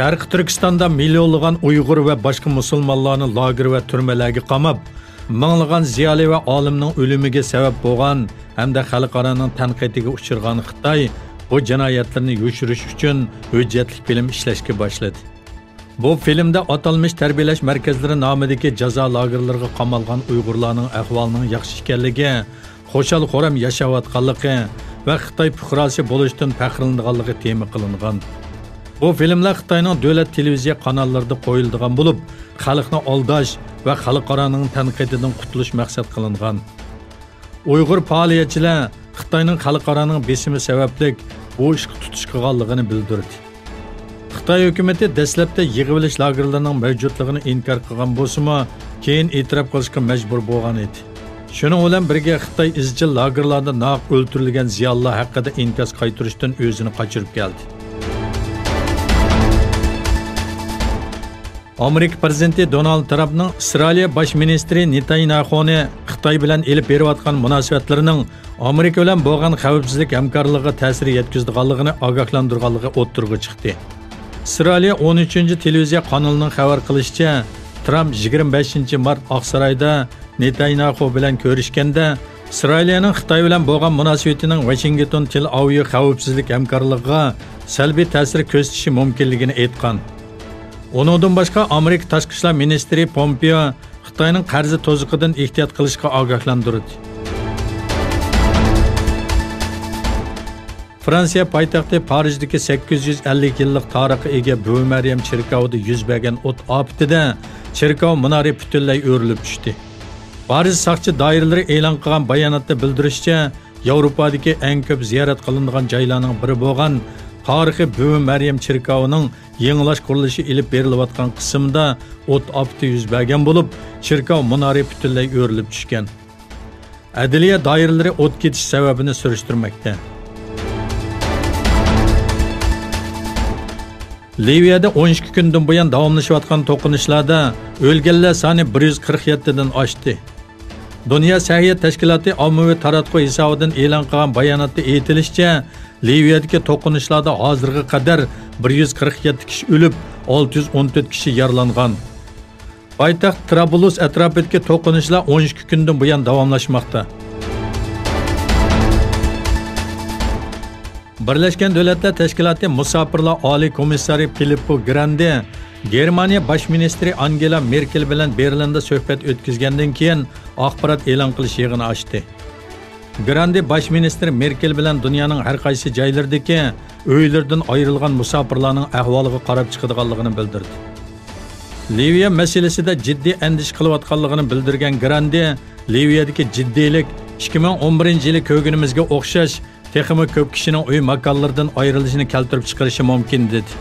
Sharq Turkistonda millionlagan Uyg'ur va boshqa musulmonlarni lager va turmalarga qamab, minglagan ziyoli va olimning o'limiga sabab bo'lgan hamda xalqaroning tanqidiga uchirgan Xitoy bu jinoyatlarni yoshirish uchun hujjatli film ishlashga boshladi. Bu filmda atalmış tarbiyalash markazlari nomidagi jazo lagerlariga qamalgan Uyg'urlarning ahvolining yaxshi ekanligi, xo'shal xo'ram yashayotganligi va Xitoy fuqarosi bo'lishdan faxrlanganligi tema qilingan. Bu filmlar Xitoyning davlat televiziya kanallarida qo'yiladigan bo'lib, xalqni aldash va xalqaroning tanqididan qutulish maqsad qilingan. Uyg'ur faoliyatchilar Xitoyning xalqaroning besimi sababli bu ishga tutish qilganligini bildirdi. Xitoy hukumatı dastlabda yig'ilish lagerlarining mavjudligini inkor qilgan bo'lsa-mu, keyin e'tirof qilishga majbur bo'lgan edi. Shuning bilan birga Xitoy izchil lagerlarda naq o'ltirilgan ziyonlar haqida inkos qaytarishdan o'zini qochirib keldi. Amerika prezidenti Donald Trumpning Isroil bosh ministri Netanyahuni Xitoy bilan elib berayotgan munosabatlarining Amerika bilan bo'lgan xavfsizlik hamkorligiga ta'sir yetkazadiganligini ogohlantirganligi o'ttirg'i chiqdi. Isroil 13 televiziya kanalining xabar qilishicha, Trump 25 mart Oqsaroyda Netanyahu bilan ko'rishganda, Isroilning Xitoy bilan bo'lgan munosabatining Washington Tel Aviv xavfsizlik hamkorligiga salbiy ta'sir ko'rsatishi mumkinligini aytgan. Onundan boshqa Amerika tashqi ishlar ministri Pompeo Xitoyning qarzi to'ziqidan ehtiyot qilishga ogohlantirdi. Fransiya poytaxti Parijdagi 850 yillik tarixga ega Buvi Maryam cherkovida yuz bergan o't ofatida cherkov minora butunlay o'rilib tushdi. Paris saqchi doiralari e'lon qilgan bayonotda bildirishicha, Yevropadagi eng ko'p ziyorat qilinadigan joylarning biri bo'lgan tarixiy Buvi Maryam cherkovining yangilash qurilishi ilib berilayotgan qismida o't ofati yuz bergan bo'lib, cherkov minora butunlay o'rilib tushgan. Adliya doiralari o't ketish sababini surishtirmoqda. Liviyada 12 kundan buyon davomlashayotgan to'qinishlarda o'lganlar soni 147 dan oshdi. Dunyo sog'liqni tashkiloti ommaviy taratquv hisobidan e'lon qilgan bayonotda aytilishicha, Liviyadagi to'qinishlarda hozirga qadar 147 kishi o'lib, 614 kishi yaralangan. Poytaxt Trablus atrofidagi to'qinishlar 12 kundan buyon davomlashmoqda. Birleşken Devletler Teşkilatı Musafirlar Oliy Komissari Filippo Grandi, Germaniya Bosh ministri Angela Merkel bilan Berlinda suhbat o'tkazgandan keyin axborot e'lon qilish yig'ini ochdi. Grandi Bosh ministri Merkel bilan dunyoning har qaysi joylaridagi uylardan ayrilgan musofirlarning ahvoliga qarab chiqadiganligini bildirdi. Liviya masalasida jiddiy andish qilayotganligini bildirgan Grandi, Liviyadagi jiddiylik 2011-yili ko'rganimizga o'xshash texmi ko'p kishining uy makonlaridan ayrilishini keltirib chiqarishi mumkin dedi.